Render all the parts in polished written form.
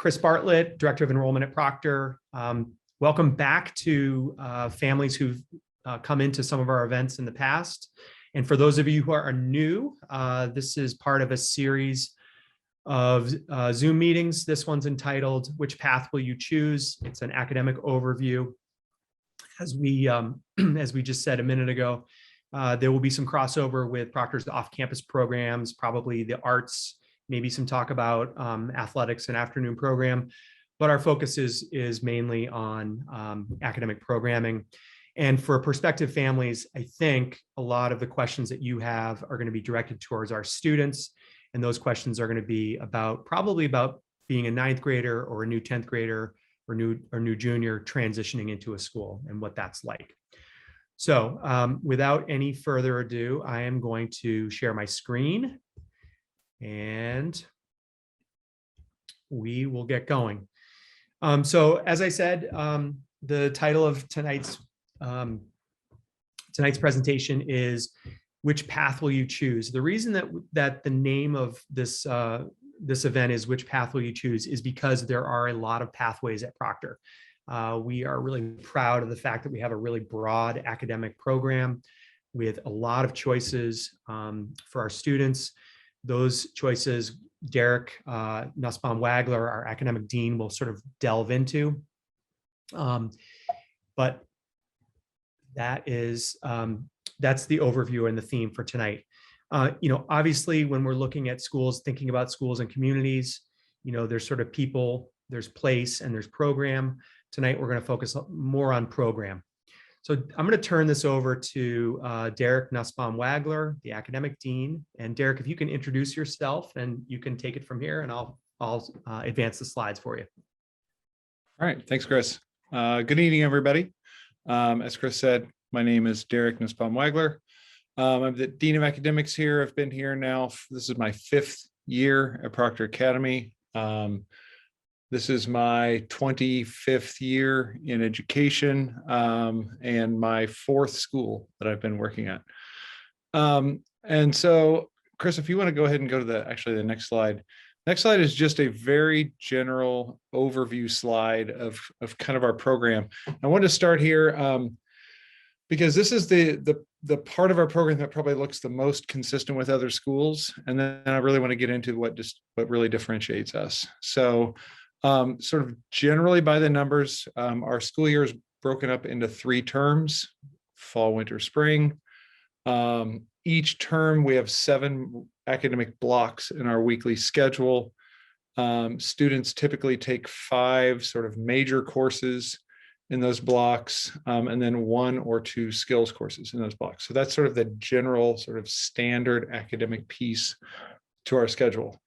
Chris Bartlett, Director of Enrollment at Proctor. Welcome back to families who've come into some of our events in the past. And for those of you who are new, this is part of a series of Zoom meetings. This one's entitled, "Which Path Will You Choose?" It's an academic overview. As we just said a minute ago, there will be some crossover with Proctor's off-campus programs, probably the arts, maybe some talk about athletics and afternoon program, but our focus is mainly on academic programming. And for prospective families, I think a lot of the questions that you have are going to be directed towards our students. And those questions are going to be probably about being a ninth grader or a new 10th grader or new junior transitioning into a school and what that's like. So without any further ado, I am going to share my screen and we will get going. So as I said, the title of tonight's presentation is "Which Path Will You Choose?" The reason that the name of this event is "Which Path Will You Choose?" is because there are a lot of pathways at Proctor. We are really proud of the fact that we have a really broad academic program with a lot of choices for our students. Those choices, Derek Nussbaum-Wagler, our academic dean, will sort of delve into. But that's the overview and the theme for tonight. Obviously, when we're looking at schools, thinking about schools and communities, there's sort of people, there's place, and there's program. Tonight, we're going to focus more on program. So I'm going to turn this over to Derek Nussbaum-Wagler, the academic dean. And Derek, if you can introduce yourself and you can take it from here, and I'll advance the slides for you. All right, thanks, Chris. Good evening, everybody. As Chris said, my name is Derek Nussbaum-Wagler. I'm the Dean of Academics here. I've been here now, this is my 5th year at Proctor Academy. This is my 25th year in education and my 4th school that I've been working at. And so, Chris, if you want to go ahead and go to the next slide. Next slide is just a very general overview slide of kind of our program. I want to start here because this is the part of our program that probably looks the most consistent with other schools. And then I really want to get into what really differentiates us. So sort of generally by the numbers, our school year is broken up into 3 terms: fall, winter, spring. Each term we have 7 academic blocks in our weekly schedule. Students typically take 5 sort of major courses in those blocks, and then 1 or 2 skills courses in those blocks. So that's sort of the general sort of standard academic piece to our schedule.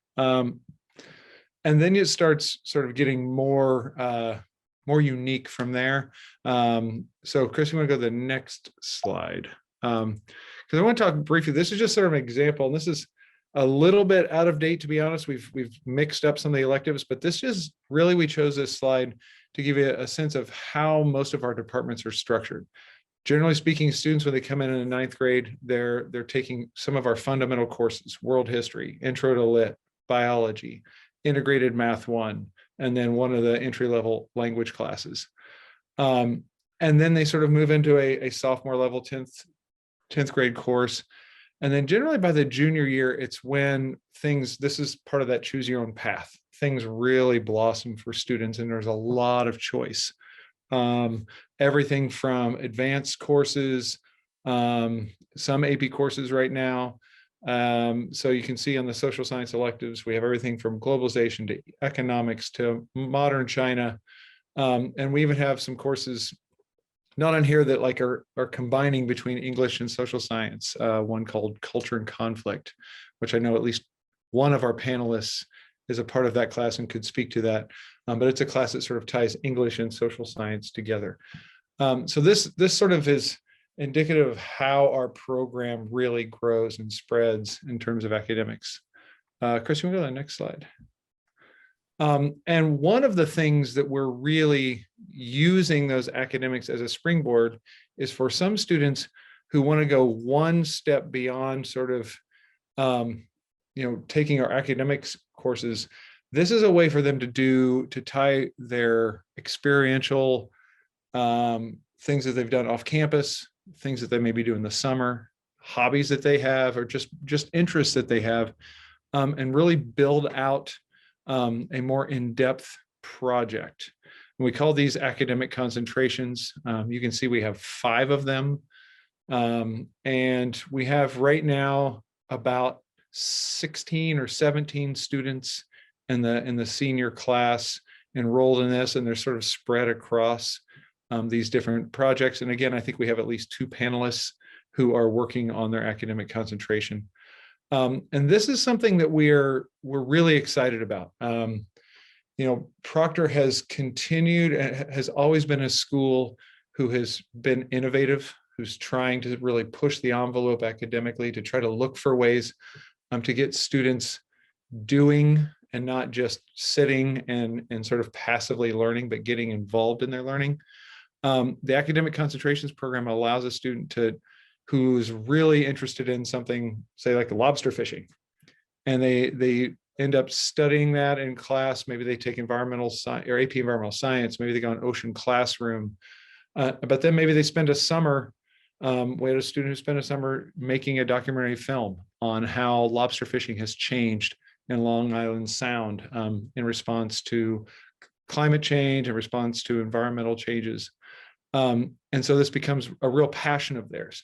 And then it starts sort of getting more unique from there. So Chris, you want to go to the next slide? Because I want to talk briefly, this is just sort of an example, and this is a little bit out of date, to be honest. We've mixed up some of the electives, but this is really, we chose this slide to give you a sense of how most of our departments are structured. Generally speaking, students, when they come in the 9th grade, they're taking some of our fundamental courses: world history, intro to lit, biology, integrated math 1, and then one of the entry-level language classes. And then they sort of move into a sophomore level 10th grade course. And then generally by the junior year, it's when this is part of that choose your own path. Things really blossom for students, and there's a lot of choice. Everything from advanced courses, some AP courses right now. So you can see on the social science electives, we have everything from globalization to economics to modern China. And we even have some courses not on here that are combining between English and social science, one called Culture and Conflict, which I know at least one of our panelists is a part of that class and could speak to that. But it's a class that sort of ties English and social science together. So this sort of is indicative of how our program really grows and spreads in terms of academics. Chris, you want to go to the next slide? And one of the things that we're really using those academics as a springboard is for some students who want to go one step beyond sort of, taking our academics courses. this is a way for them to tie their experiential things that they've done off campus, things that they maybe do in the summer, hobbies that they have, or just interests that they have, and really build out a more in-depth project. And we call these academic concentrations. You can see we have 5 of them. And we have right now about 16 or 17 students in the senior class enrolled in this, and they're sort of spread across these different projects. And again, I think we have at least 2 panelists who are working on their academic concentration. And this is something that we're really excited about. Proctor has continued, has always been a school who has been innovative, who's trying to really push the envelope academically to try to look for ways to get students doing and not just sitting and sort of passively learning, but getting involved in their learning. The academic concentrations program allows a student who's really interested in something, say like lobster fishing, and they end up studying that in class. Maybe they take environmental science or AP environmental science. Maybe they go in ocean classroom, but then maybe they spend a summer. We had a student who spent a summer making a documentary film on how lobster fishing has changed in Long Island Sound in response to climate change, in response to environmental changes. And so this becomes a real passion of theirs.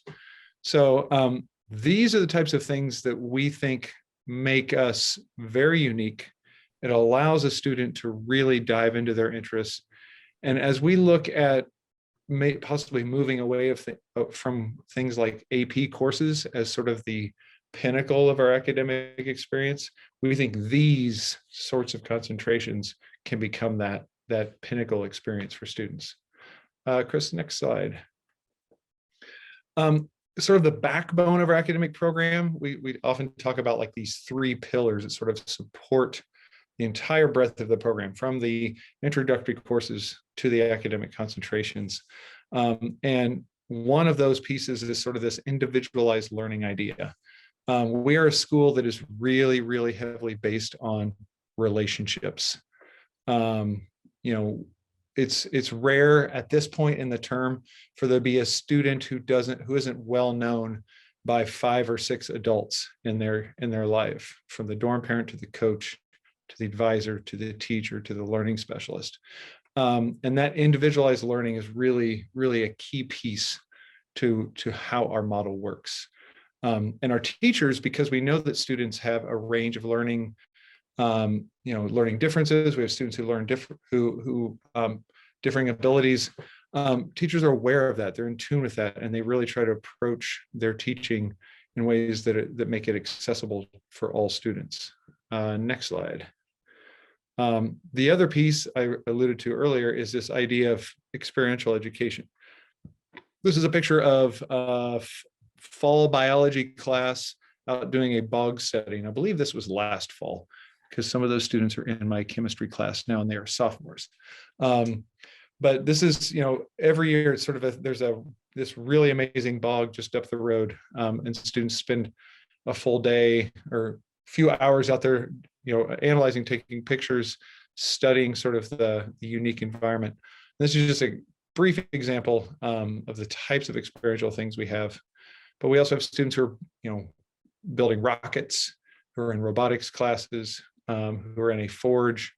So these are the types of things that we think make us very unique. It allows a student to really dive into their interests. And as we look at possibly moving away from things like AP courses as sort of the pinnacle of our academic experience, we think these sorts of concentrations can become that pinnacle experience for students. Chris, next slide. Sort of the backbone of our academic program, we often talk about like these 3 pillars that sort of support the entire breadth of the program, from the introductory courses to the academic concentrations. And one of those pieces is sort of this individualized learning idea. We are a school that is really, really heavily based on relationships. It's rare at this point in the term for there to be a student who isn't well known by 5 or 6 adults in their life, from the dorm parent to the coach, to the advisor, to the teacher, to the learning specialist. And that individualized learning is really, really a key piece to how our model works. And our teachers, because we know that students have a range of learning differences. We have students who learn differing abilities. Teachers are aware of that. They're in tune with that, and they really try to approach their teaching in ways that make it accessible for all students. Next slide. The other piece I alluded to earlier is this idea of experiential education. This is a picture of a fall biology class out doing a bog setting. I believe this was last fall, because some of those students are in my chemistry class now and they are sophomores. But this is, every year it's sort of there's this really amazing bog just up the road, and students spend a full day or a few hours out there, analyzing, taking pictures, studying sort of the unique environment. This is just a brief example of the types of experiential things we have. But we also have students who are, building rockets, who are in robotics classes, who are in a forge,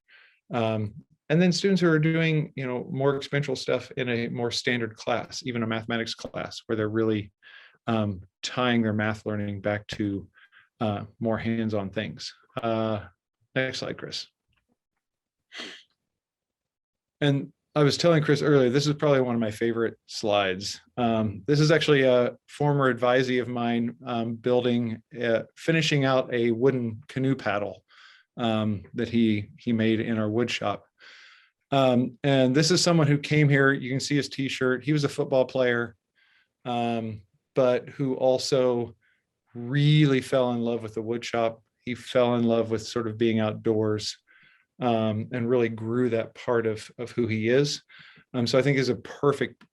and then students who are doing, more experiential stuff in a more standard class, even a mathematics class, where they're really tying their math learning back to more hands-on things. Next slide, Chris. And I was telling Chris earlier, this is probably one of my favorite slides. This is actually a former advisee of mine finishing out a wooden canoe paddle that he made in our wood shop. And this is someone who came here. You can see his t-shirt. He was a football player, but who also really fell in love with the wood shop. He fell in love with sort of being outdoors, and really grew that part of who he is. So I think is a perfect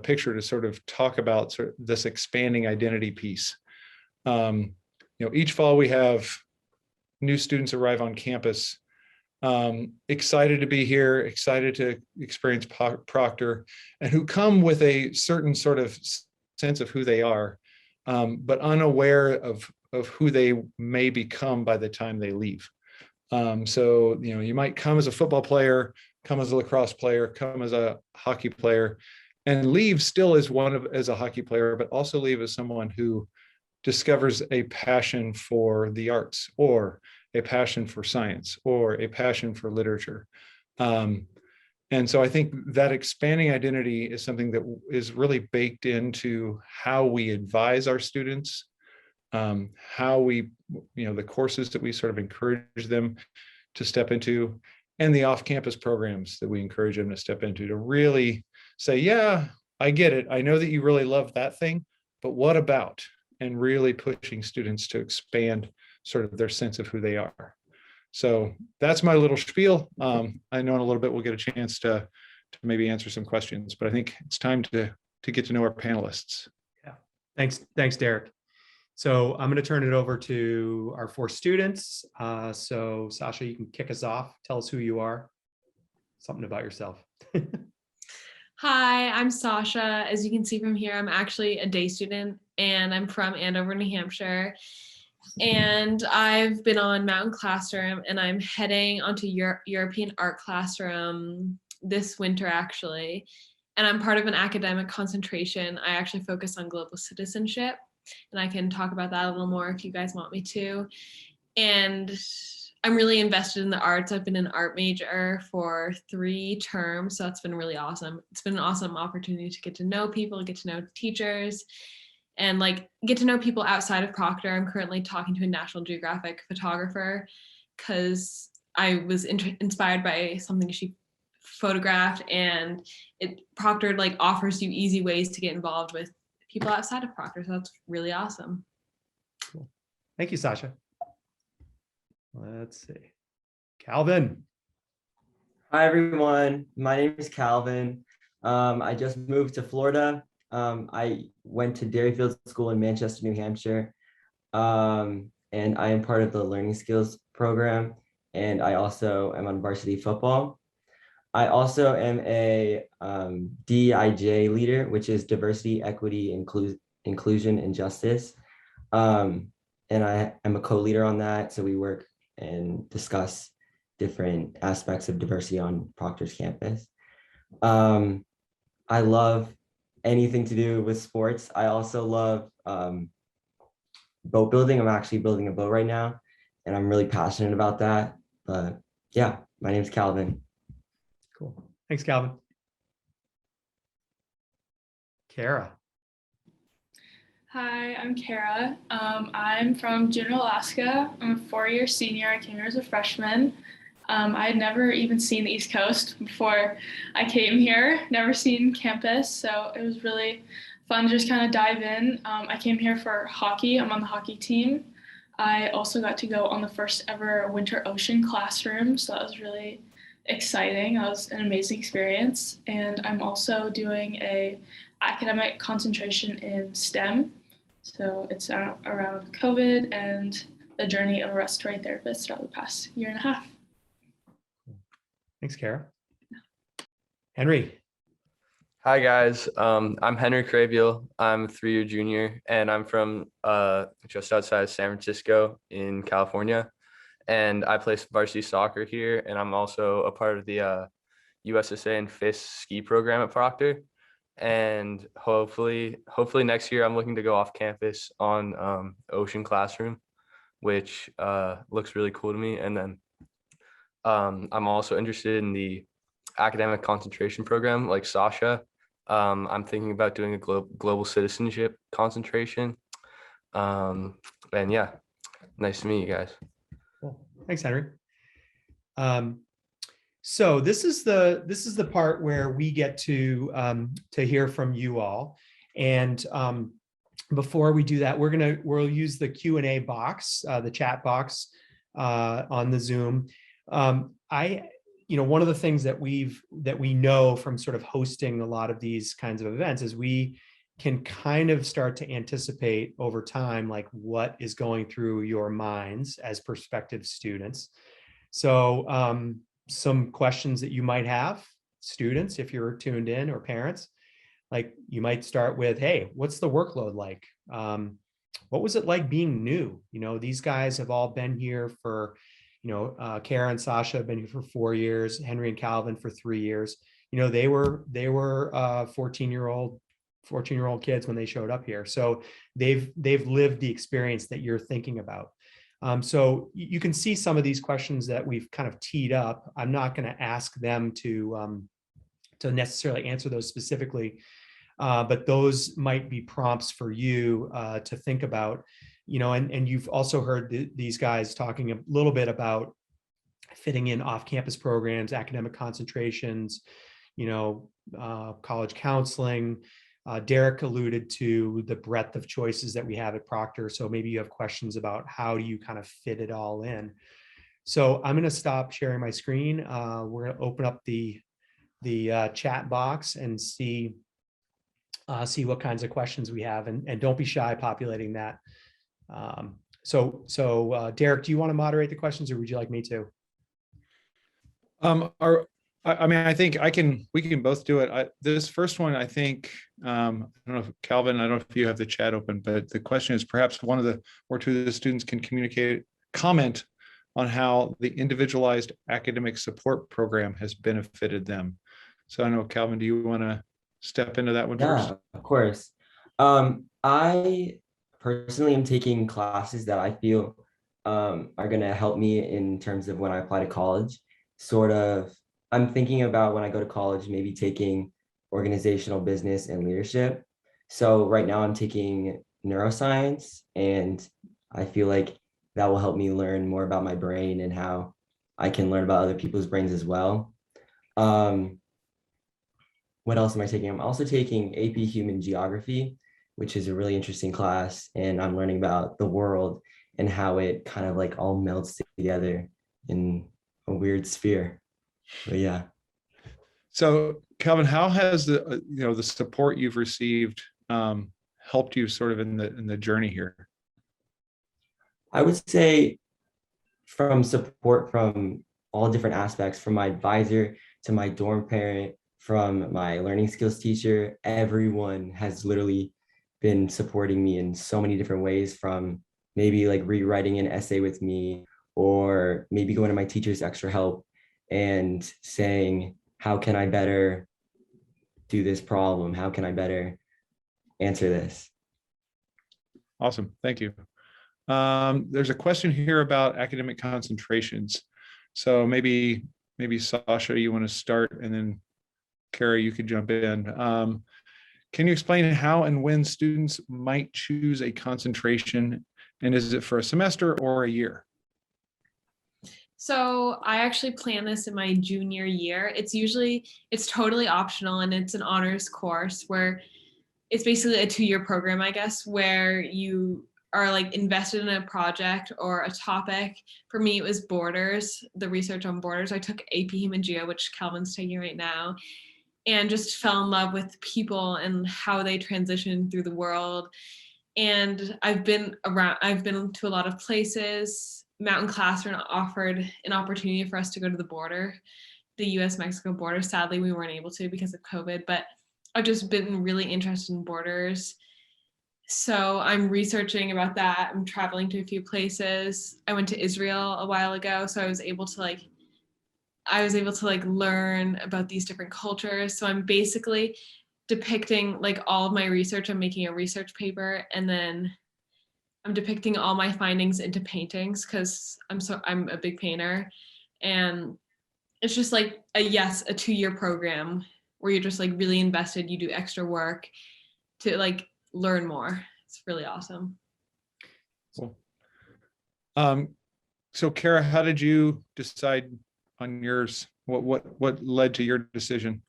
picture to sort of talk about sort of this expanding identity piece. Each fall we have new students arrive on campus, excited to be here, excited to experience Proctor, and who come with a certain sort of sense of who they are, but unaware of who they may become by the time they leave. So, you might come as a football player, come as a lacrosse player, come as a hockey player, and leave still as a hockey player, but also leave as someone who discovers a passion for the arts, or a passion for science, or a passion for literature. And so I think that expanding identity is something that is really baked into how we advise our students, how we, the courses that we sort of encourage them to step into, and the off-campus programs that we encourage them to step into, to really say, yeah, I get it. I know that you really love that thing, but what about? And really pushing students to expand sort of their sense of who they are. So that's my little spiel. I know in a little bit we'll get a chance to maybe answer some questions, but I think it's time to get to know our panelists. Yeah, thanks, Derek. So I'm going to turn it over to our 4 students. So Sasha, you can kick us off. Tell us who you are, something about yourself. Hi, I'm Sasha. As you can see from here, I'm actually a day student and I'm from Andover, New Hampshire. And I've been on Mountain Classroom and I'm heading onto European Art Classroom this winter actually. And I'm part of an academic concentration. I actually focus on global citizenship and I can talk about that a little more if you guys want me to. And I'm really invested in the arts. I've been an art major for 3 terms, so that's been really awesome. It's been an awesome opportunity to get to know people, get to know teachers, and get to know people outside of Proctor. I'm currently talking to a National Geographic photographer because I was inspired by something she photographed, and Proctor offers you easy ways to get involved with people outside of Proctor, so that's really awesome. Cool. Thank you, Sasha. Let's see. Calvin. Hi, everyone. My name is Calvin. I just moved to Florida. I went to Dairyfield School in Manchester, New Hampshire. And I am part of the Learning Skills program. And I also am on varsity football. I also am a DEIJ leader, which is Diversity, Equity, Inclusion, and Justice. And I am a co-leader on that. So we work and discuss different aspects of diversity on Proctor's campus. I love anything to do with sports. I also love boat building. I'm actually building a boat right now, and I'm really passionate about that. But yeah, my name's Calvin. Cool. Thanks, Calvin. Kara. Hi, I'm Kara. I'm from Juneau, Alaska. I'm a 4-year senior. I came here as a freshman. I had never even seen the East Coast before I came here, never seen campus, so it was really fun to just kind of dive in. I came here for hockey. I'm on the hockey team. I also got to go on the first ever winter ocean classroom, so that was really exciting. That was an amazing experience. And I'm also doing a academic concentration in STEM. So it's around COVID and the journey of a respiratory therapist throughout the past 1.5 years. Thanks, Kara. Henry. Hi guys, I'm Henry Crabiel. I'm a 3-year junior and I'm from just outside of San Francisco in California. And I play varsity soccer here, and I'm also a part of the USSA and FIS ski program at Proctor. And hopefully next year I'm looking to go off campus on Ocean Classroom, which looks really cool to me. And then I'm also interested in the academic concentration program like Sasha. I'm thinking about doing a global citizenship concentration. And yeah, nice to meet you guys. Cool. Thanks, Henry. So this is the part where we get to hear from you all. And before we do that, we'll use the Q&A box, the chat box on the Zoom. One of the things that we know from sort of hosting a lot of these kinds of events is we can kind of start to anticipate over time, like what is going through your minds as prospective students. So some questions that you might have, students, if you're tuned in, or parents, like you might start with, hey, what's the workload like? What was it like being new? You know, these guys have all been here for, Kara and Sasha have been here for 4 years, Henry and Calvin for 3 years. You know, they were 14-year-old kids when they showed up here. So they've lived the experience that you're thinking about. So you can see some of these questions that we've kind of teed up. I'm not going to ask them to necessarily answer those specifically, but those might be prompts for you to think about. And you've also heard these guys talking a little bit about fitting in off-campus programs, academic concentrations, college counseling. Derek alluded to the breadth of choices that we have at Proctor. So maybe you have questions about how do you kind of fit it all in. So I'm going to stop sharing my screen. We're going to open up the chat box and see what kinds of questions we have, and don't be shy populating that. So Derek, do you want to moderate the questions, or would you like me to? I think we can both do it. This first one, I think, I don't know if Calvin, I don't know if you have the chat open, but the question is perhaps one of the or two of the students can comment on how the individualized academic support program has benefited them. So I know, Calvin, do you want to step into that one first? Yeah, of course. I personally am taking classes that I feel are going to help me in terms of when I apply to college. I'm thinking about when I go to college, maybe taking organizational business and leadership. So right now I'm taking neuroscience, and I feel like that will help me learn more about my brain and how I can learn about other people's brains as well. What else am I taking? I'm also taking AP Human Geography, which is a really interesting class, and I'm learning about the world and how it kind of like all melts together in a weird sphere. But yeah. So Calvin, how has the the support you've received helped you sort of in the journey here? I would say from support from all different aspects, from my advisor to my dorm parent, from my learning skills teacher, everyone has literally been supporting me in so many different ways, from maybe like rewriting an essay with me, or maybe going to my teacher's extra help and saying, how can I better do this problem? How can I better answer this? Awesome, thank you. There's a question here about academic concentrations. So maybe Sasha, you want to start, and then Kara, you could jump in. Can you explain how and when students might choose a concentration, and is it for a semester or a year? So I actually plan this in my junior year. It's totally optional, and it's an honors course where it's basically a 2-year program, I guess, where you are like invested in a project or a topic. For me, it was borders, the research on borders. I took AP Human Geo, which Calvin's taking right now, and just fell in love with people and how they transition through the world. And I've been to a lot of places. Mountain Classroom offered an opportunity for us to go to the border, the US-Mexico border. Sadly, we weren't able to because of COVID, but I've just been really interested in borders. So I'm researching about that. I'm traveling to a few places. I went to Israel a while ago, so I was able to learn about these different cultures. So I'm basically depicting like all of my research. I'm making a research paper, and then I'm depicting all my findings into paintings because I'm a big painter. And it's just like a 2-year program where you're just like really invested. You do extra work to like learn more. It's really awesome. Cool. So Kara, how did you decide on yours? What led to your decision?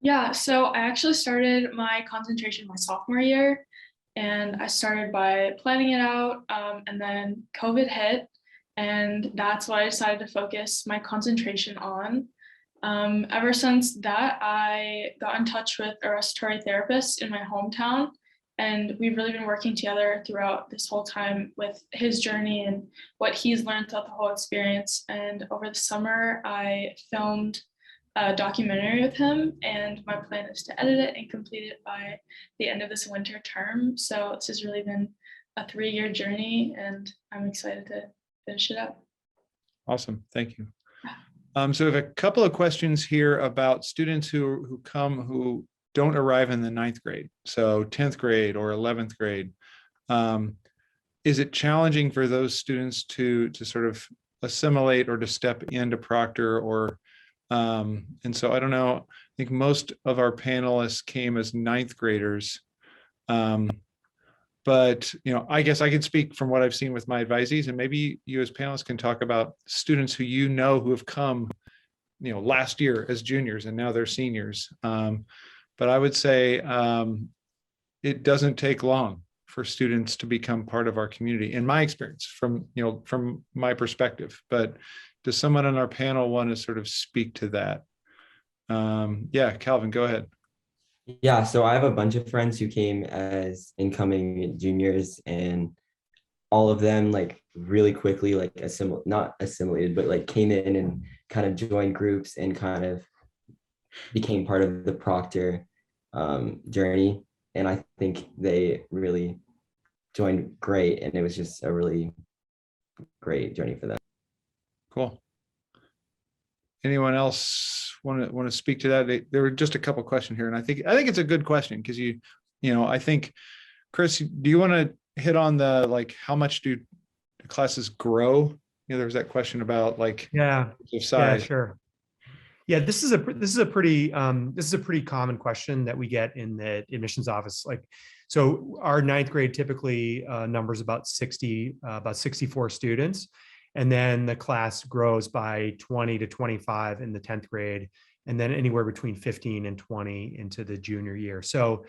Yeah, so I actually started my concentration my sophomore year, and I started by planning it out, and then COVID hit, and that's what I decided to focus my concentration on. Ever since that, I got in touch with a respiratory therapist in my hometown, And we've really been working together throughout this whole time with his journey and what he's learned throughout the whole experience. And over the summer, I filmed a documentary with him, and my plan is to edit it and complete it by the end of this winter term. So this has really been a 3-year journey, and I'm excited to finish it up. Awesome. Thank you. So we have a couple of questions here about students who come who don't arrive in the 9th grade. So 10th grade or 11th grade. Is it challenging for those students to sort of assimilate or to step into Proctor, or and so I don't know, I think most of our panelists came as 9th graders. But, you know, I guess I could speak from what I've seen with my advisees, and maybe you as panelists can talk about students who you know who have come, you know, last year as juniors and now they're seniors. But I would say it doesn't take long for students to become part of our community, in my experience, from my perspective. But does someone on our panel want to sort of speak to that? Yeah, Calvin, go ahead. Yeah, so I have a bunch of friends who came as incoming juniors, and all of them like really quickly like not assimilated, but like came in and kind of joined groups and kind of became part of the Proctor journey. And I think they really joined great, and it was just a really great journey for them. Cool. Anyone else want to speak to that? There were just a couple questions here, and I think it's a good question, because I think, Chris, do you want to hit on the, like, how much do classes grow? You know, there was that question about like size. Yeah, sure. Yeah, this is a pretty common question that we get in the admissions office. Like, so our 9th grade typically numbers about 64 students. And then the class grows by 20 to 25 in the 10th grade, and then anywhere between 15 and 20 into the junior year. So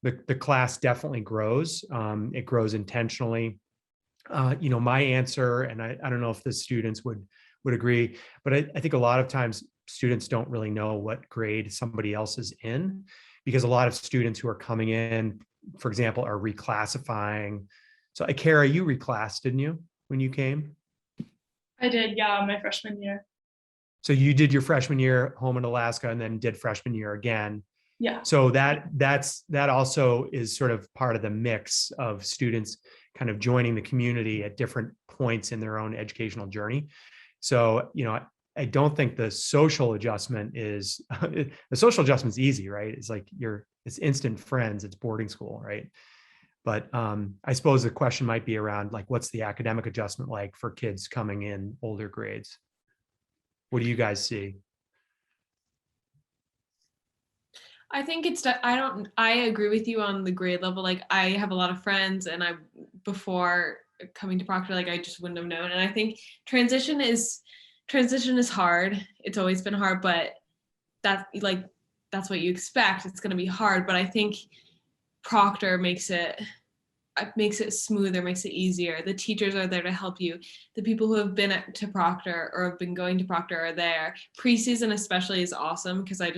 the class definitely grows. It grows intentionally. My answer, and I don't know if the students would agree, but I think a lot of times students don't really know what grade somebody else is in, because a lot of students who are coming in, for example, are reclassifying. So Akara, you reclassed, didn't you, when you came? I did, yeah, my freshman year. So you did your freshman year home in Alaska and then did freshman year again. Yeah. So that also is sort of part of the mix of students kind of joining the community at different points in their own educational journey. So, I don't think the social adjustment is the social adjustment's easy, right? It's like it's instant friends, it's boarding school, right? But I suppose the question might be around, like, what's the academic adjustment like for kids coming in older grades? What do you guys see? I think I agree with you on the grade level. Like, I have a lot of friends, and before coming to Proctor, like, I just wouldn't have known. And I think transition is hard. It's always been hard, but that's what you expect. It's going to be hard, but I think Proctor makes it smoother, makes it easier. The teachers are there to help you. The people who have been to Proctor or have been going to Proctor are there. Preseason especially is awesome, because I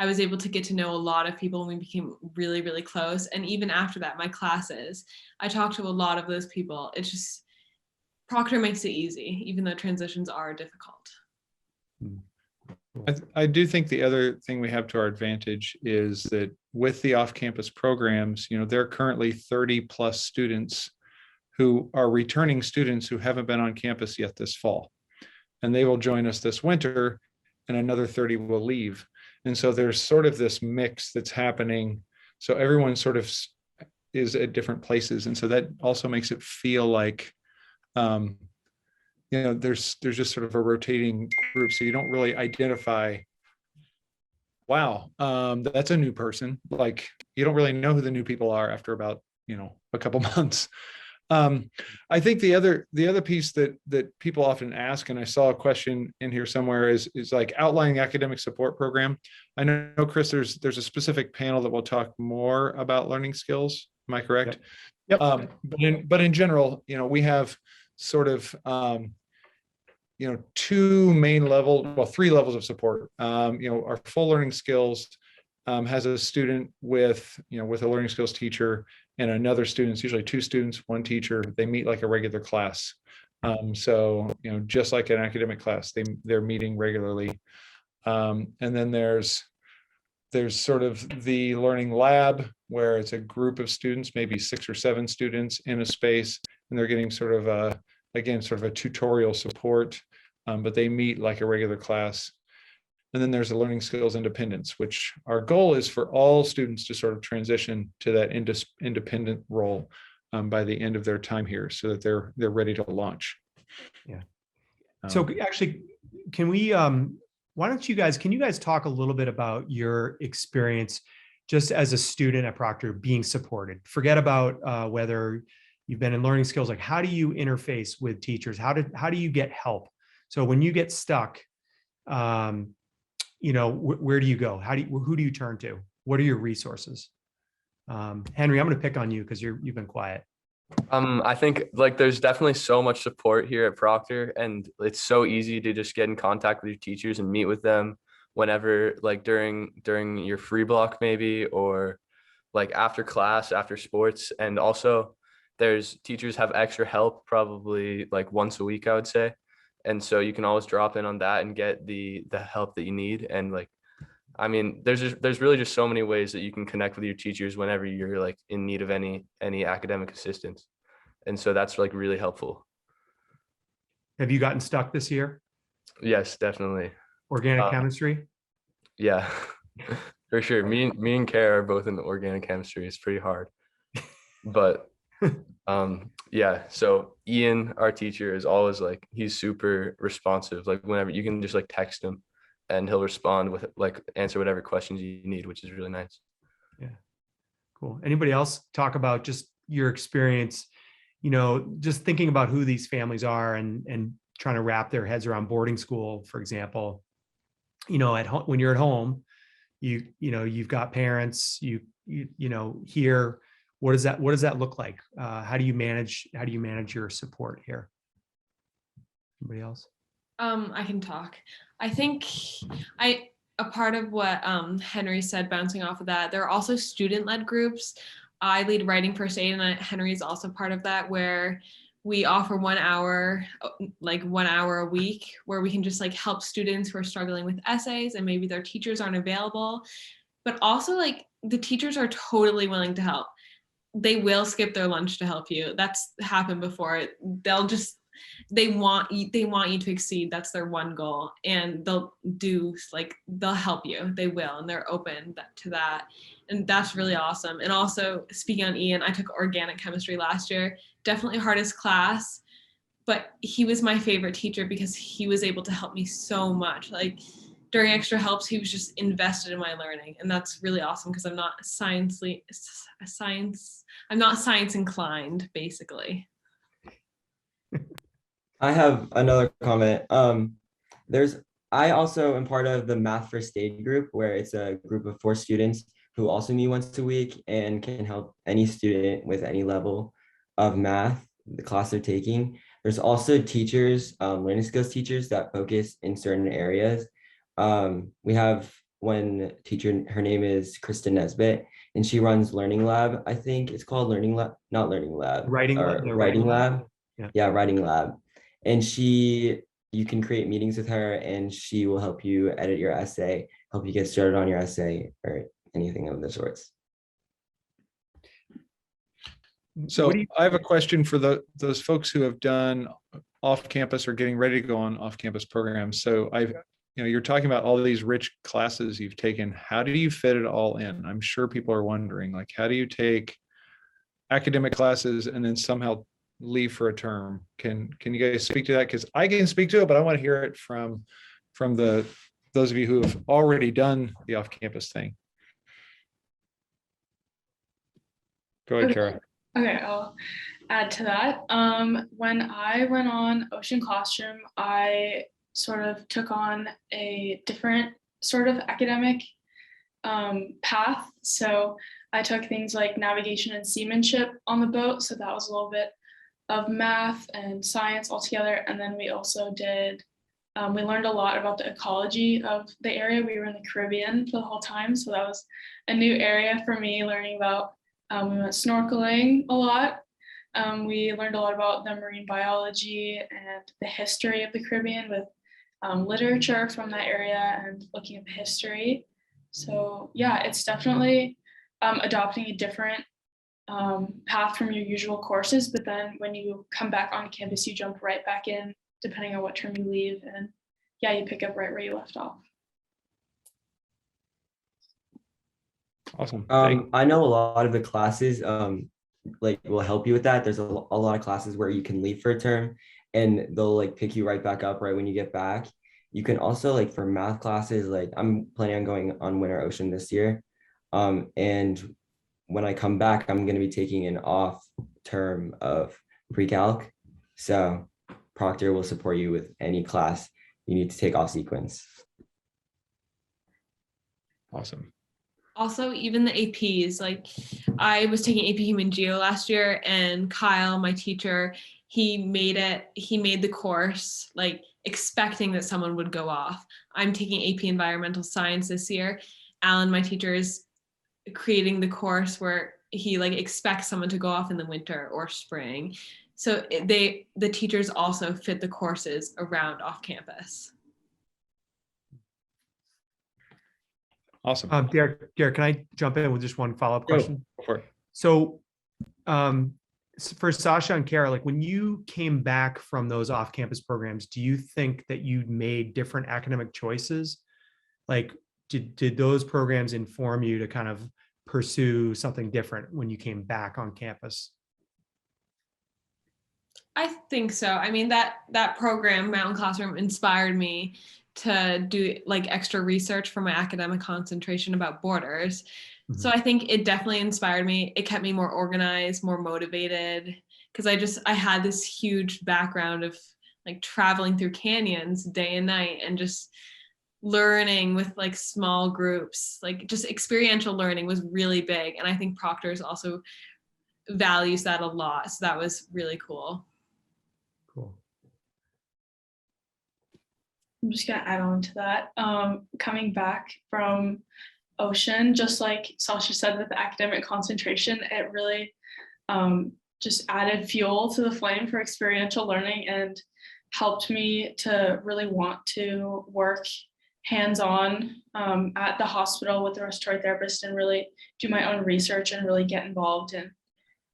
was able to get to know a lot of people, and we became really, really close. And even after that, my classes, I talked to a lot of those people. It's just, Proctor makes it easy, even though transitions are difficult. I do think the other thing we have to our advantage is that with the off-campus programs, there are currently 30 plus students who are returning students who haven't been on campus yet this fall. And they will join us this winter, and another 30 will leave. And so there's sort of this mix that's happening. So everyone sort of is at different places. And so that also makes it feel like, there's just sort of a rotating group. So you don't really identify, wow, that's a new person. Like, you don't really know who the new people are after about, a couple months. I think the other piece that people often ask, and I saw a question in here somewhere, is like outlining academic support program. I know, Chris, there's a specific panel that will talk more about learning skills. Am I correct? Yep. But in general, we have sort of three levels of support. Our full learning skills has a student with a learning skills teacher and another student, it's usually two students, one teacher. They meet like a regular class. So, just like an academic class, they're meeting regularly. And then there's sort of the learning lab where it's a group of students, maybe 6 or 7 students in a space, and they're getting sort of a tutorial support, but they meet like a regular class. And then there's the learning skills independence, which our goal is for all students to sort of transition to that independent role by the end of their time here, so that they're ready to launch. Yeah. So actually, can we, why don't can you guys talk a little bit about your experience just as a student at Proctor being supported? Forget about whether you've been in learning skills, like how do you interface with teachers? How do you get help? So when you get stuck, where do you go? Who do you turn to? What are your resources? Henry, I'm going to pick on you because you've been quiet. I think like there's definitely so much support here at Proctor, and it's so easy to just get in contact with your teachers and meet with them whenever, like during your free block maybe, or like after class, after sports. And also there's teachers have extra help probably like once a week, I would say. And so you can always drop in on that and get the help that you need. And like, I mean, there's really just so many ways that you can connect with your teachers whenever you're like in need of any academic assistance. And so that's like really helpful. Have you gotten stuck this year? Yes, definitely. Organic chemistry? Yeah, for sure. Me and Kara are both in organic chemistry. It's pretty hard. But yeah, so Ian, our teacher, is always like, he's super responsive. Like whenever you can just like text him and he'll respond with like answer whatever questions you need, which is really nice. Yeah. Cool. Anybody else talk about just your experience, just thinking about who these families are and trying to wrap their heads around boarding school, for example, at home, when you're at home, you've got parents, here, what does that look like? How do you manage your support here? Anybody else? I can talk. I think a part of what Henry said, bouncing off of that, there are also student-led groups. I lead Writing First Aid, and Henry is also part of that, where we offer 1 hour, like 1 hour a week, where we can just like help students who are struggling with essays and maybe their teachers aren't available. But also like the teachers are totally willing to help. They will skip their lunch to help you. That's happened before. They want you to exceed. That's their one goal, and they'll help you. They will, and they're open to that, and that's really awesome. And also, speaking on Ian, I took organic chemistry last year. Definitely hardest class, but he was my favorite teacher because he was able to help me so much. Like during extra helps, he was just invested in my learning, and that's really awesome because I'm not science inclined, basically. I have another comment. I also am part of the Math First Aid group, where it's a group of 4 students who also meet once a week and can help any student with any level of math, the class they're taking. There's also teachers, learning skills teachers that focus in certain areas. We have one teacher, her name is Kristen Nesbitt, and she runs Learning Lab. I think it's called Learning Lab, not Learning Lab. Writing Lab. Yeah. Yeah, Writing Lab. And you can create meetings with her, and she will help you edit your essay, help you get started on your essay, or anything of the sorts. So I have a question for those folks who have done off-campus or getting ready to go on off-campus programs. So you're talking about all of these rich classes you've taken. How do you fit it all in? I'm sure people are wondering, like, how do you take academic classes and then somehow leave for a term? Can you guys speak to that? Because I can speak to it, but I want to hear it from those of you who have already done the off-campus thing. Go ahead, Kara. Okay, I'll add to that. When I went on Ocean Classroom, I sort of took on a different sort of academic path. So I took things like navigation and seamanship on the boat. So that was a little bit of math and science all together. And then we also did We learned a lot about the ecology of the area. We were in the Caribbean for the whole time, so that was a new area for me, learning about, we went snorkeling a lot. We learned a lot about the marine biology and the history of the Caribbean with literature from that area and looking at the history. So yeah, it's definitely adopting a different path from your usual courses, but then when you come back on campus, you jump right back in, depending on what term you leave, and yeah, you pick up right where you left off. Awesome. I know a lot of the classes like will help you with that. There's a lot of classes where you can leave for a term and they'll like pick you right back up right when you get back. You can also, like, for math classes, like I'm planning on going on Winter Ocean this year. And when I come back, I'm going to be taking an off term of pre-calc. So Proctor will support you with any class you need to take off sequence. Awesome. Also, even the APs, like I was taking AP Human Geo last year, and Kyle, my teacher, he made the course like expecting that someone would go off. I'm taking AP Environmental Science this year. Alan, my teacher, is creating the course where he like expects someone to go off in the winter or spring. So the teachers also fit the courses around off campus. Awesome. Derek, can I jump in with just one follow-up question? Go for it. So for Sasha and Kara, like when you came back from those off-campus programs, do you think that you made different academic choices? Like did those programs inform you to kind of pursue something different when you came back on campus? I think so. I mean, that program, Mountain Classroom, inspired me to do like extra research for my academic concentration about borders. Mm-hmm. So I think it definitely inspired me. It kept me more organized, more motivated, because I had this huge background of like traveling through canyons day and night and just learning with like small groups. Like just experiential learning was really big. And I think Proctor's also values that a lot. So that was really cool. Cool. I'm just gonna add on to that. Coming back from Ocean, just like Sasha said with the academic concentration, it really just added fuel to the flame for experiential learning and helped me to really want to work hands-on at the hospital with the respiratory therapist and really do my own research and really get involved in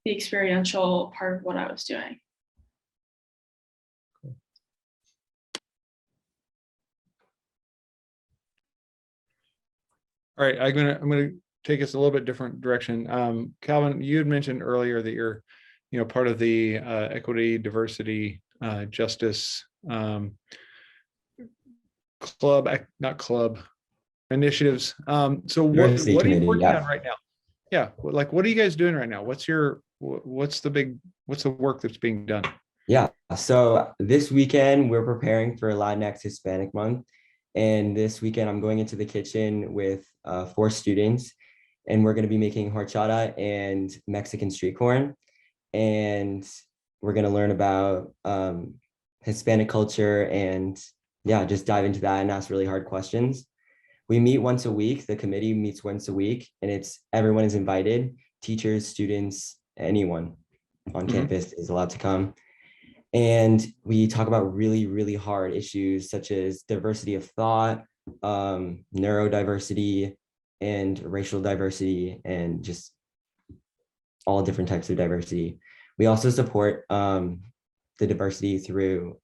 the experiential part of what I was doing. All right, I'm gonna take us a little bit different direction. Calvin, you had mentioned earlier that you're, part of the equity, diversity, justice initiatives. So what are you working on right now? Yeah, like what are you guys doing right now? What's the work that's being done? Yeah, so this weekend we're preparing for Latinx Hispanic Month. And this weekend, I'm going into the kitchen with 4 students, and we're going to be making horchata and Mexican street corn. And we're going to learn about Hispanic culture and, yeah, just dive into that and ask really hard questions. We meet once a week. The committee meets once a week, and everyone is invited. Teachers, students, anyone on campus is allowed to come. And we talk about really, really hard issues such as diversity of thought, neurodiversity, and racial diversity, and just all different types of diversity. We also support the diversity through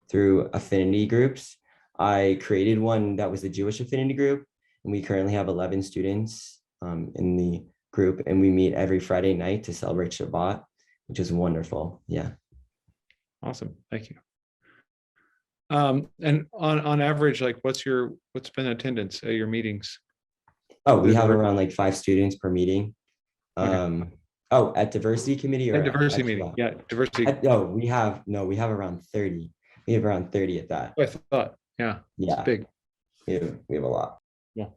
affinity groups. I created one that was the Jewish affinity group, and we currently have 11 students in the group, and we meet every Friday night to celebrate Shabbat, which is wonderful. Yeah. Awesome. Thank you. And on average, like what's been attendance at your meetings? Oh, we have around like 5 students per meeting. Okay. Oh, at diversity committee or at diversity meeting? Yeah, diversity. We have around 30. We have around 30 at that. I thought, yeah, yeah, it's big. We have a lot. Yeah.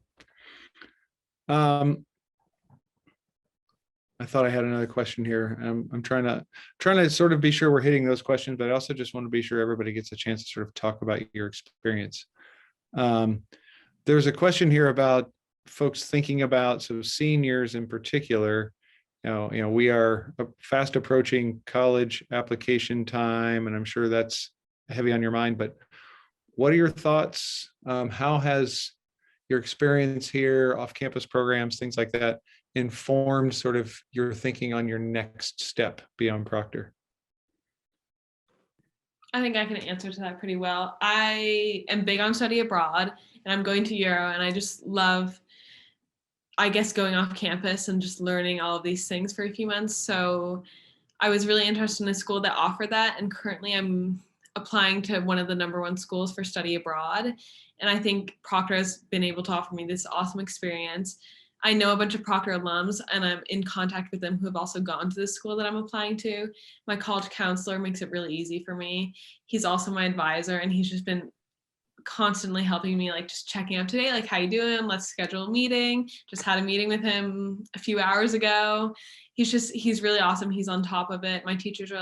I thought I had another question here. I'm trying to sort of be sure we're hitting those questions, but I also just want to be sure everybody gets a chance to sort of talk about your experience. There's a question here about folks thinking about, so seniors in particular, we are fast approaching college application time, and I'm sure that's heavy on your mind, but what are your thoughts? How has your experience here, off-campus programs, things like that, informed sort of your thinking on your next step beyond Proctor? I think I can answer to that pretty well. I am big on study abroad, and I'm going to Euro, and I just love, I guess, going off campus and just learning all of these things for a few months. So I was really interested in a school that offered that, and currently I'm applying to one of the #1 schools for study abroad. And I think Proctor has been able to offer me this awesome experience. I know a bunch of Proctor alums, and I'm in contact with them who have also gone to the school that I'm applying to. My college counselor makes it really easy for me. He's also my advisor, and he's just been constantly helping me, like just checking up today, like, how you doing? Let's schedule a meeting. Just had a meeting with him a few hours ago. He's really awesome. He's on top of it. My teachers,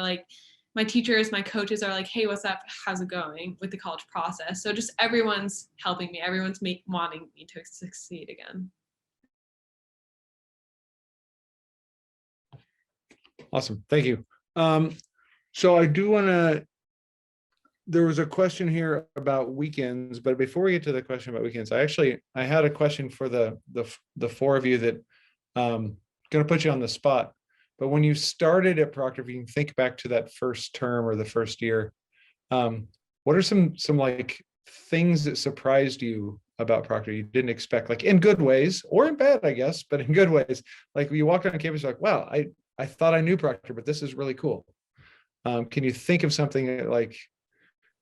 my coaches are like, hey, what's up? How's it going with the college process? So just everyone's helping me. Everyone's wanting me to succeed again. Awesome. Thank you. So I do want to, there was a question here about weekends, but before we get to the question about weekends, I had a question for the four of you that going to put you on the spot. But when you started at Proctor, if you can think back to that first term or the first year, what are some like things that surprised you about Proctor you didn't expect, like in good ways or in bad, I guess, but in good ways? Like you walked on campus, you're like, wow, I thought I knew Proctor, but this is really cool. Can you think of something like,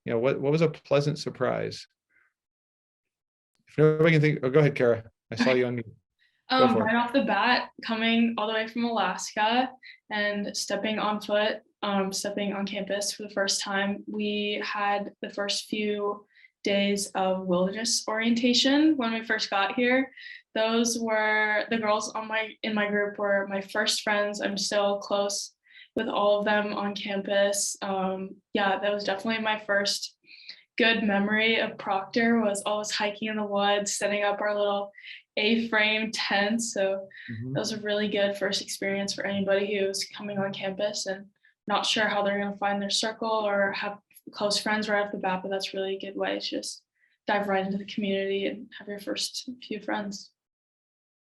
what was a pleasant surprise? If nobody can think, go ahead, Kara. I saw you on mute. Right off the bat, coming all the way from Alaska and stepping on campus for the first time, we had the first few days of wilderness orientation when we first got here. Those were the girls in my group were my first friends. I'm still close with all of them on campus. Yeah, that was definitely my first good memory of Proctor, was always hiking in the woods, setting up our little A-frame tent. So that was a really good first experience for anybody who's coming on campus and not sure how they're going to find their circle or have close friends right off the bat, but that's really a good way to just dive right into the community and have your first few friends.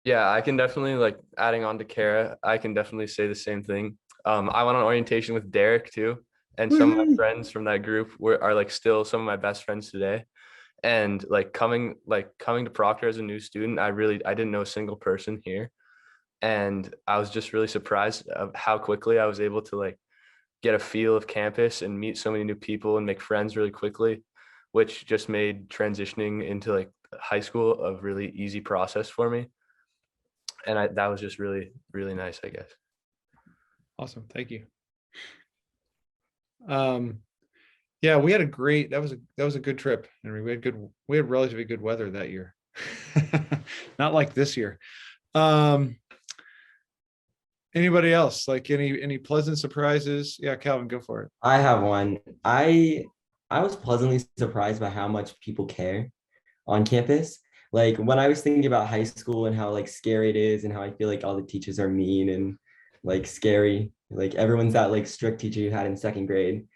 Yeah, I can definitely, like, adding on to Kara, I can definitely say the same thing. I went on orientation with Derek too, and some of my friends from that group are like still some of my best friends today. And like coming to Proctor as a new student, I didn't know a single person here, and I was just really surprised of how quickly I was able to like get a feel of campus and meet so many new people and make friends really quickly, which just made transitioning into like high school a really easy process for me. And that was just really, really nice, I guess. Awesome. Thank you. Yeah, we had a great, that was a good trip. And we had relatively good weather that year. Not like this year. Anybody else, like any pleasant surprises? Yeah, Calvin, go for it. I have one. I was pleasantly surprised by how much people care on campus. Like when I was thinking about high school and how like scary it is and how I feel like all the teachers are mean and like scary, like everyone's that like strict teacher you had in second grade.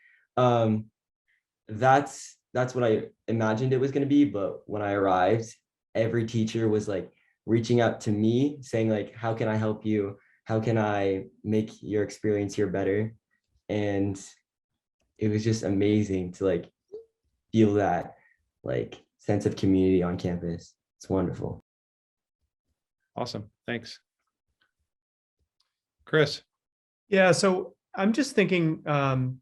That's what I imagined it was going to be. But when I arrived, every teacher was like reaching out to me saying like, how can I help you? How can I make your experience here better? And it was just amazing to like feel that like sense of community on campus. It's wonderful. Awesome. Thanks. Chris. Yeah, so I'm just thinking, trying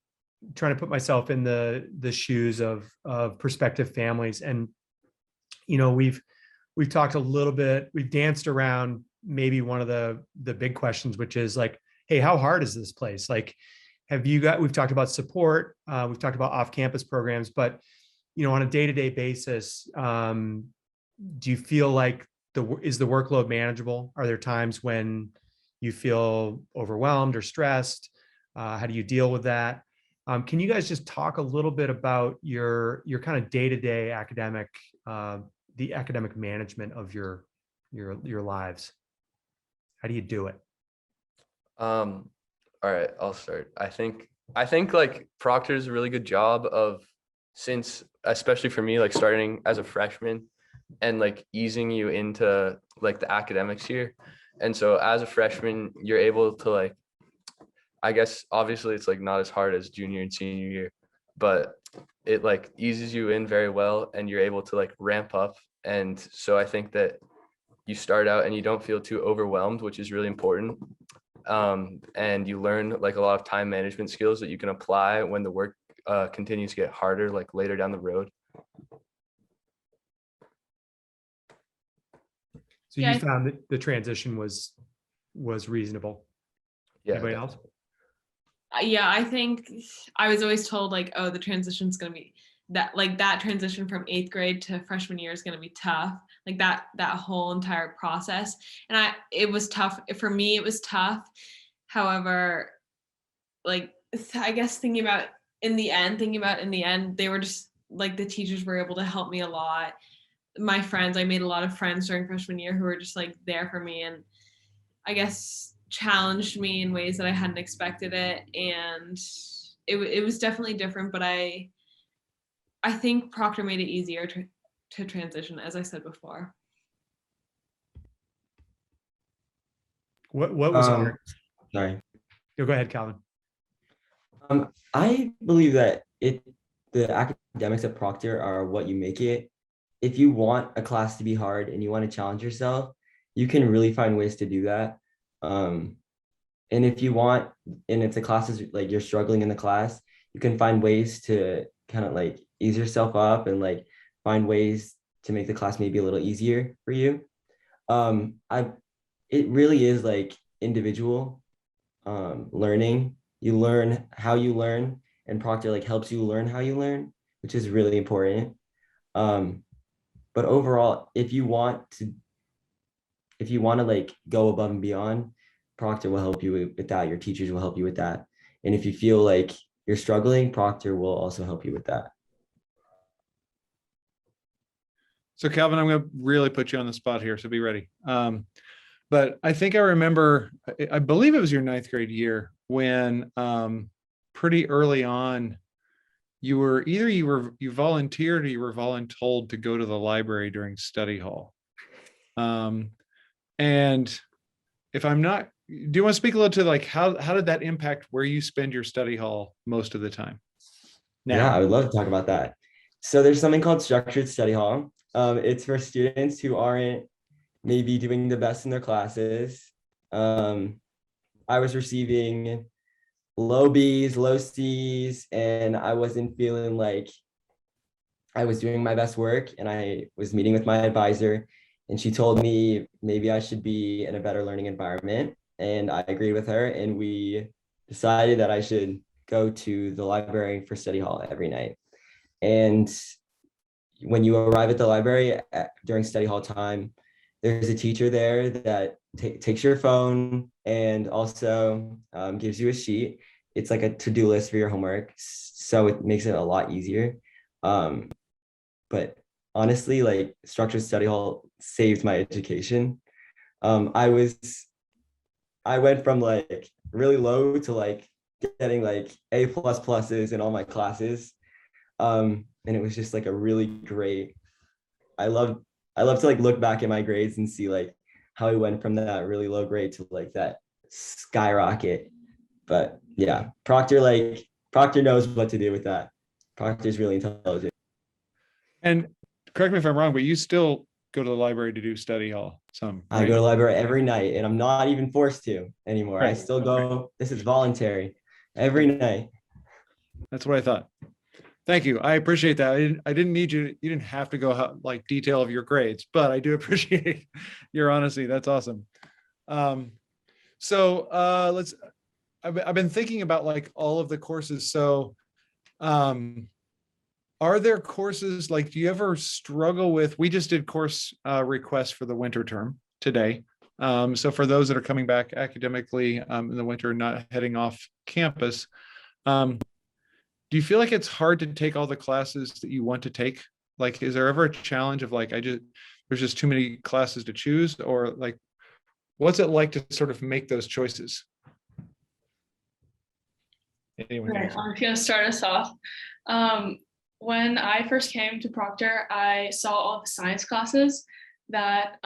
to put myself in the shoes of prospective families, and we've talked a little bit, we've danced around maybe one of the big questions, which is like, hey, how hard is this place? Like, we've talked about support, we've talked about off-campus programs, but on a day-to-day basis, do you feel like is the workload manageable? Are there times when you feel overwhelmed or stressed? How do you deal with that? Can you guys just talk a little bit about your kind of day-to-day academic, the academic management of your lives? How do you do it? All right, I'll start. I think like Proctor's a really good job of, since especially for me, like starting as a freshman and like easing you into like the academics here. And so as a freshman, you're able to like, I guess obviously it's like not as hard as junior and senior year, but it like eases you in very well and you're able to like ramp up. And so I think that you start out and you don't feel too overwhelmed, which is really important. And you learn like a lot of time management skills that you can apply when the work continues to get harder, like later down the road. So Yeah, you found that the transition was reasonable. Yeah. Anybody else? Yeah, I think I was always told like, oh, the transition's gonna be that transition from 8th grade to freshman year is gonna be tough. Like that whole entire process. And it was tough. For me, it was tough. However, like I guess thinking about in the end, they were just like the teachers were able to help me a lot. My friends, I made a lot of friends during freshman year who were just like there for me and I guess challenged me in ways that I hadn't expected it. And it was definitely different, but I think Proctor made it easier to transition, as I said before. What was hard? Sorry. Go ahead, Calvin. I believe that the academics at Proctor are what you make it. If you want a class to be hard and you want to challenge yourself, you can really find ways to do that. And if you want, and if the class is like you're struggling in the class, you can find ways to kind of like ease yourself up and like find ways to make the class maybe a little easier for you. It really is like individual learning. You learn how you learn, and Proctor like helps you learn how you learn, which is really important. But overall, if you want to like go above and beyond, Proctor will help you with that. Your teachers will help you with that. And if you feel like you're struggling, Proctor will also help you with that. So Calvin, I'm going to really put you on the spot here, so be ready. But I think I remember, I believe it was your 9th grade year when pretty early on, you volunteered or you were voluntold to go to the library during study hall. And if I'm not, do you want to speak a little to like how did that impact where you spend your study hall most of the time? Yeah, I would love to talk about that. So there's something called structured study hall. It's for students who aren't maybe doing the best in their classes. I was receiving low B's, low C's, and I wasn't feeling like I was doing my best work. And I was meeting with my advisor, and she told me maybe I should be in a better learning environment. And I agreed with her, and we decided that I should go to the library for study hall every night. And when you arrive at the library during study hall time, there's a teacher there that takes your phone and also gives you a sheet. It's like a to-do list for your homework, so it makes it a lot easier. But honestly, like structured study hall saved my education. I went from like really low to like getting like A++ in all my classes. And it was just like a really great, I love to like look back at my grades and see like how I went from that really low grade to like that skyrocket. But yeah, Proctor knows what to do with that. Proctor's really intelligent. And correct me if I'm wrong, but you still go to the library to do study hall some, right? I go to the library every night, and I'm not even forced to anymore. Right. I still go. This is voluntary every night. That's what I thought. Thank you. I appreciate that. I didn't need you. You didn't have to go like detail of your grades, but I do appreciate your honesty. That's awesome. So I've been thinking about like all of the courses. So are there courses like, do you ever struggle with, we just did course requests for the winter term today. So for those that are coming back academically in the winter, not heading off campus, do you feel like it's hard to take all the classes that you want to take? Like, is there ever a challenge of like, there's just too many classes to choose, or like, what's it like to sort of make those choices? Anyone can Right, answer. I'm gonna start us off. When I first came to Proctor, I saw all the science classes that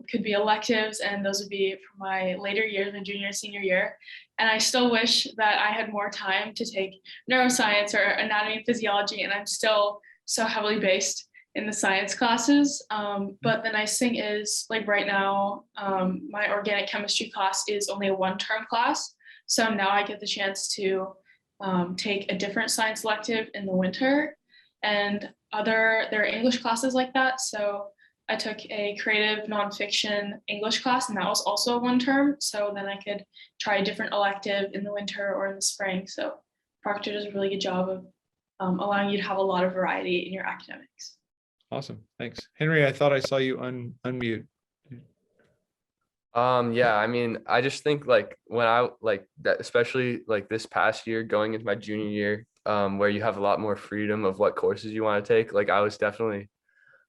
could be electives, and those would be for my later years, my junior and senior year. And I still wish that I had more time to take neuroscience or anatomy and physiology, and I'm still so heavily based in the science classes. But the nice thing is, like right now, my organic chemistry class is only a one-term class. So now I get the chance to take a different science elective in the winter, and there are English classes like that. So I took a creative nonfiction English class, and that was also one term. So then I could try a different elective in the winter or in the spring. So Proctor does a really good job of allowing you to have a lot of variety in your academics. Awesome, thanks. Henry, I thought I saw you unmute. Yeah, I mean, I just think like when I like that, especially like this past year going into my junior year, where you have a lot more freedom of what courses you want to take, like I was definitely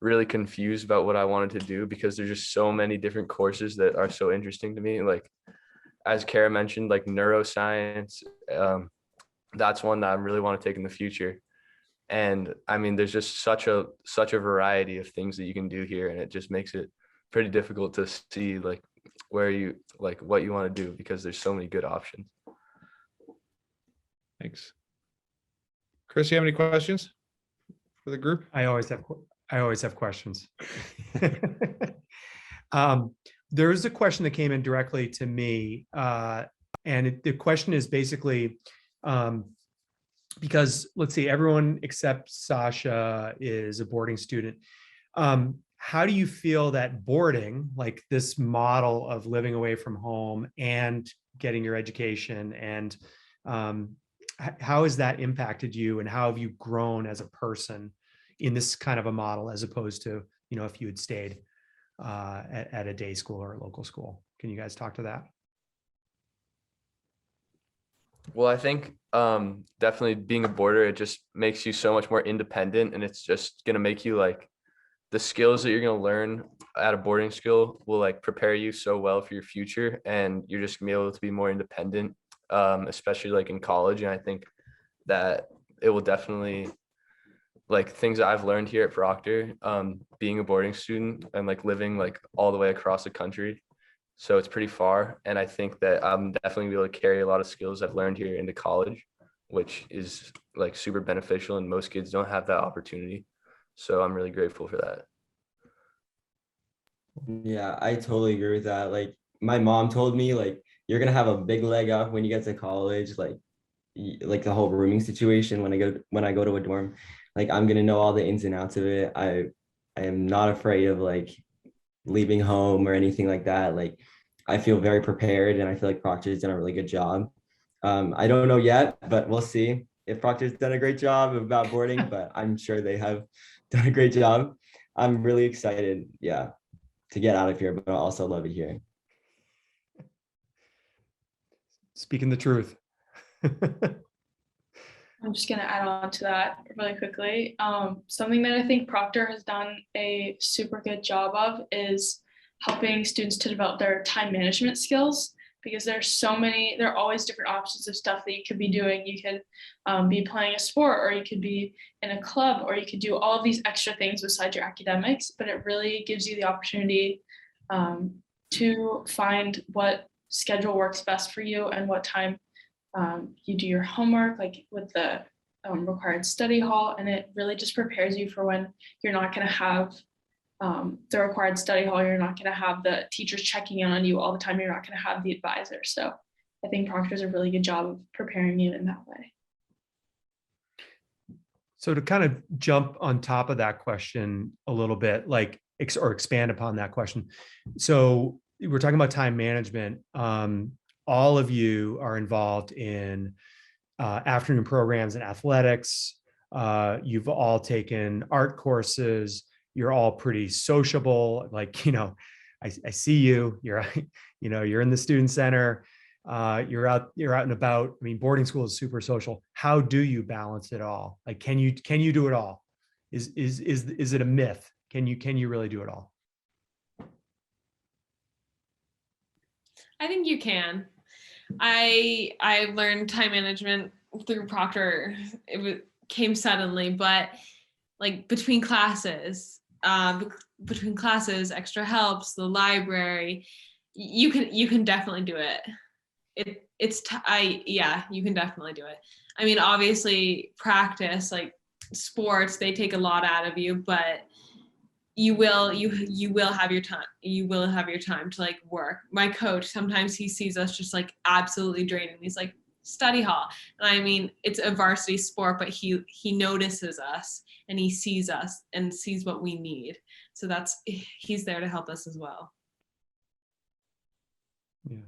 really confused about what I wanted to do because there's just so many different courses that are so interesting to me. Like as Kara mentioned, like neuroscience, that's one that I really want to take in the future. And I mean, there's just such a variety of things that you can do here, and it just makes it pretty difficult to see like where you like what you want to do because there's so many good options. Thanks. Chris, you have any questions for the group? I always have questions. There's a question that came in directly to me, and the question is basically, because let's see, everyone except Sasha is a boarding student. How do you feel that boarding, like this model of living away from home and getting your education, and how has that impacted you, and how have you grown as a person in this kind of a model as opposed to, you know, if you had stayed at a day school or a local school? Can you guys talk to that? Well, I think definitely being a boarder, it just makes you so much more independent, and it's just going to make you like the skills that you're going to learn at a boarding school will like prepare you so well for your future, and you're just gonna be able to be more independent, especially like in college. And I think that it will definitely like things that I've learned here at Proctor, being a boarding student and like living like all the way across the country. So it's pretty far. And I think that I'm definitely gonna be able to carry a lot of skills I've learned here into college, which is like super beneficial, and most kids don't have that opportunity. So I'm really grateful for that. Yeah, I totally agree with that. Like my mom told me, like you're gonna have a big leg up when you get to college. Like the whole rooming situation when I go to a dorm, like I'm gonna know all the ins and outs of it. I am not afraid of like leaving home or anything like that. Like I feel very prepared, and I feel like Proctor's done a really good job. I don't know yet, but we'll see if Proctor's done a great job about boarding, but I'm sure they have done a great job. I'm really excited, yeah, to get out of here, but I also love it here. Speaking the truth. I'm just gonna add on to that really quickly. Something that I think Proctor has done a super good job of is helping students to develop their time management skills, because there are always different options of stuff that you could be doing. You could be playing a sport, or you could be in a club, or you could do all of these extra things besides your academics, but it really gives you the opportunity to find what schedule works best for you and what time you do your homework, like with the required study hall, and it really just prepares you for when you're not going to have the required study hall, you're not going to have the teachers checking in on you all the time, you're not going to have the advisor. So I think Proctor does a really good job of preparing you in that way. So to kind of jump on top of that question a little bit, like, or expand upon that question. So we're talking about time management. All of you are involved in afternoon programs and athletics. You've all taken art courses. You're all pretty sociable. Like, you know, I see you, you're, you're in the student center, you're out and about. I mean, boarding school is super social. How do you balance it all? Like, can you do it all? Is it a myth? Can you really do it all? I think you can. I learned time management through Proctor. Came suddenly, but like between classes, extra helps, the library, you can definitely do it. You can definitely do it. I mean, obviously practice, like sports, they take a lot out of you, but you will have your time. You will have your time to like work. My coach, sometimes he sees us just like absolutely drained, and he's like, study hall. And I mean, it's a varsity sport, but he notices us and he sees us and sees what we need. So he's there to help us as well. Yeah.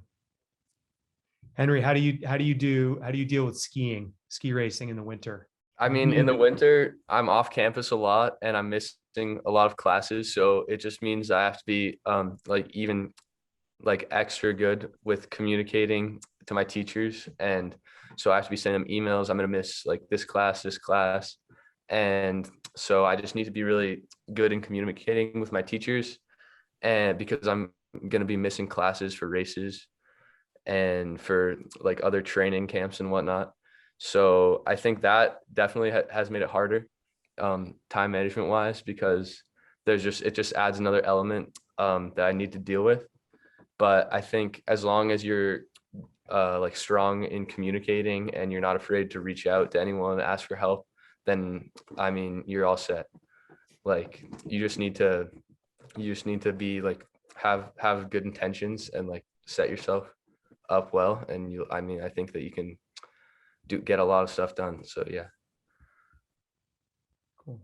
Henry, how do you deal with ski racing in the winter? I mean, in the winter, I'm off campus a lot and I'm missing a lot of classes. So it just means I have to be even extra good with communicating to my teachers. And so I have to be sending them emails. I'm going to miss like this class. And so I just need to be really good in communicating with my teachers. And because I'm going to be missing classes for races and for like other training camps and whatnot. So I think that definitely has made it harder, time management wise, because it just adds another element that I need to deal with. But I think as long as you're like strong in communicating and you're not afraid to reach out to anyone and ask for help, then I mean, you're all set. Like you just need to be like, have good intentions and like set yourself up well. And I think that you can get a lot of stuff done. So yeah. Cool.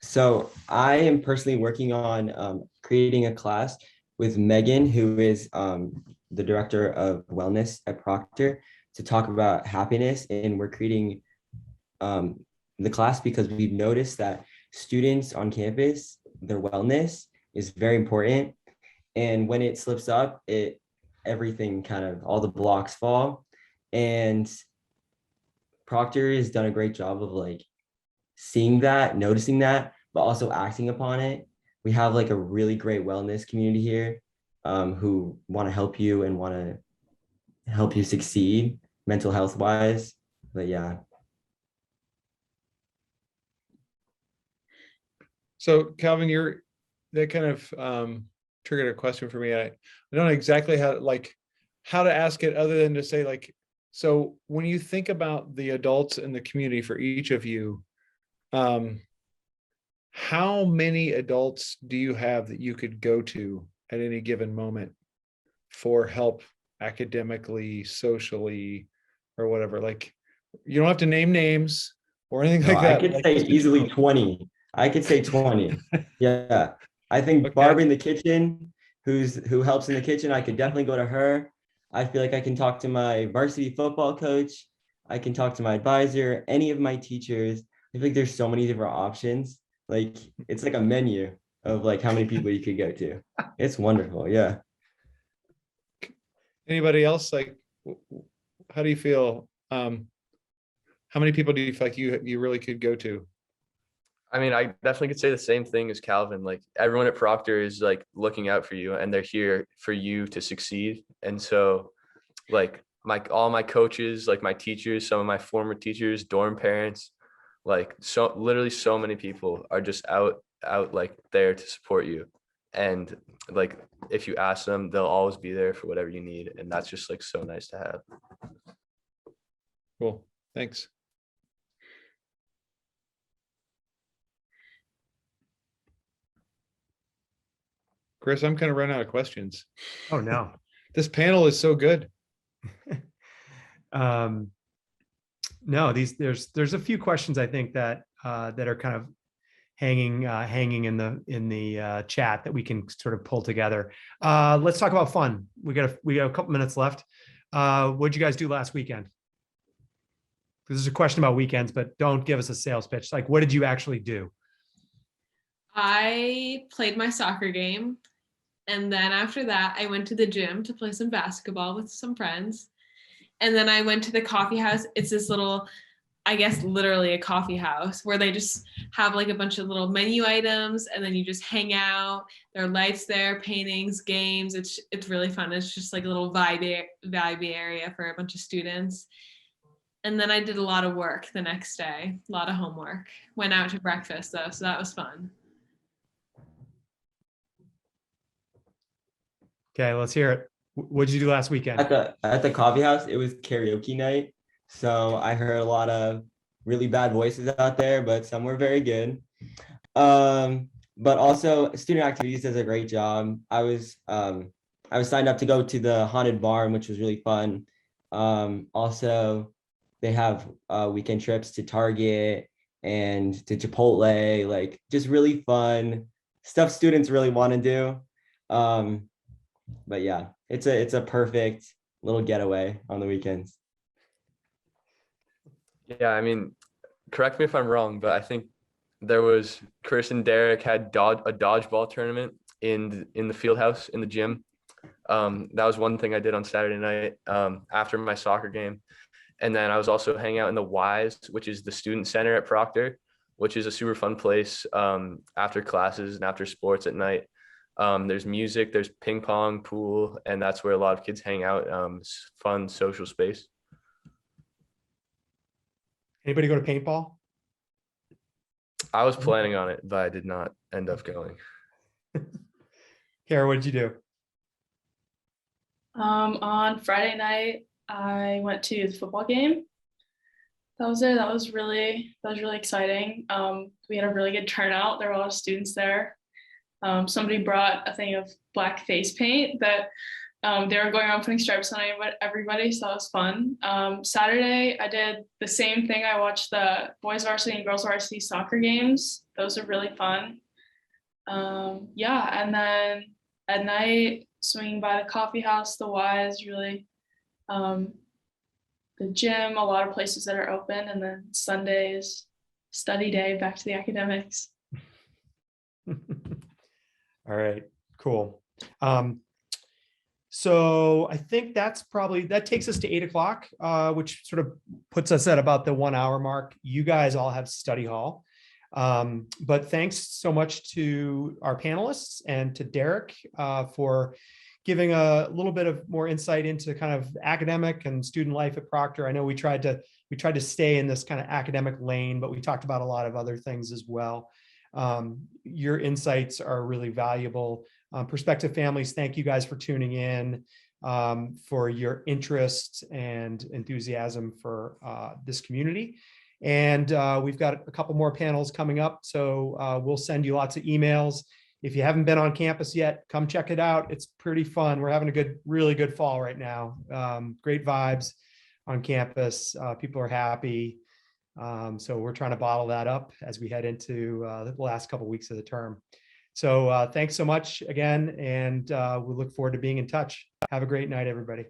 So I am personally working on creating a class with Megan, who is the director of wellness at Proctor, to talk about happiness. And we're creating the class because we've noticed that students on campus, their wellness is very important. And when it slips up, everything kind of, all the blocks fall. And Proctor has done a great job of like seeing that, noticing that, but also acting upon it. We have like a really great wellness community here who want to help you and want to help you succeed mental health wise. But yeah. So Calvin, that kind of triggered a question for me. I don't know exactly how to ask it other than to say like, so when you think about the adults in the community for each of you, how many adults do you have that you could go to at any given moment for help academically, socially, or whatever? Like, you don't have to name names or anything like that. I could say easily 20. I could say 20. Yeah. I think Okay. Barb in the kitchen, who helps in the kitchen, I could definitely go to her. I feel like I can talk to my varsity football coach. I can talk to my advisor, any of my teachers. I think there's so many different options. Like it's like a menu of like how many people you could go to. It's wonderful. Yeah. Anybody else? Like, how do you feel? How many people do you feel like you really could go to? I mean, I definitely could say the same thing as Calvin. Like everyone at Proctor is like looking out for you and they're here for you to succeed. And so like all my coaches, like my teachers, some of my former teachers, dorm parents, like so literally so many people are just out like there to support you. And like if you ask them, they'll always be there for whatever you need. And that's just like so nice to have. Cool. Thanks. Chris, I'm kind of running out of questions. Oh no. This panel is so good. No, there's a few questions I think that are kind of hanging in the chat that we can sort of pull together. Let's talk about fun. We got a couple minutes left. What'd you guys do last weekend? This is a question about weekends, but don't give us a sales pitch. Like, what did you actually do? I played my soccer game. And then after that, I went to the gym to play some basketball with some friends. And then I went to the coffee house. It's this little, I guess, literally a coffee house where they just have like a bunch of little menu items and then you just hang out. There are lights there, paintings, games. It's really fun. It's just like a little vibe area for a bunch of students. And then I did a lot of work the next day, a lot of homework. Went out to breakfast though, so that was fun. Okay, let's hear it. What'd you do last weekend? At the coffee house, it was karaoke night. So I heard a lot of really bad voices out there, but some were very good. But also student activities does a great job. I was signed up to go to the haunted barn, which was really fun. Also they have weekend trips to Target and to Chipotle, like just really fun stuff students really want to do. But yeah, it's a perfect little getaway on the weekends. Yeah, I mean, correct me if I'm wrong, but I think there was Chris and Derek had a dodgeball tournament in the field house in the gym. That was one thing I did on Saturday night after my soccer game. And then I was also hanging out in the Wise, which is the student center at Proctor, which is a super fun place after classes and after sports at night. There's music, there's ping pong, pool, and that's where a lot of kids hang out. It's fun social space. Anybody go to paintball? I was planning on it, but I did not end up going. Kara, what did you do? On Friday night, I went to the football game. That was it. That was really exciting. We had a really good turnout. There were a lot of students there. Somebody brought a thing of black face paint that they were going around putting stripes on everybody, so that was fun. Saturday, I did the same thing. I watched the boys varsity and girls varsity soccer games. Those are really fun. Yeah, and then at night, swinging by the coffee house, the Wise, really, the gym, a lot of places that are open, and then Sundays, study day, back to the academics. All right, cool. So I think that takes us to 8 o'clock, which sort of puts us at about the 1 hour mark. You guys all have study hall. But thanks so much to our panelists and to Derek for giving a little bit of more insight into kind of academic and student life at Proctor. I know we tried to stay in this kind of academic lane, but we talked about a lot of other things as well. Your insights are really valuable. Prospective families, thank you guys for tuning in, for your interest and enthusiasm for this community. And we've got a couple more panels coming up, so we'll send you lots of emails. If you haven't been on campus yet, come check it out. It's pretty fun. We're having a really good fall right now. Great vibes on campus. People are happy. So we're trying to bottle that up as we head into the last couple of weeks of the term. So thanks so much again, and we look forward to being in touch. Have a great night, everybody.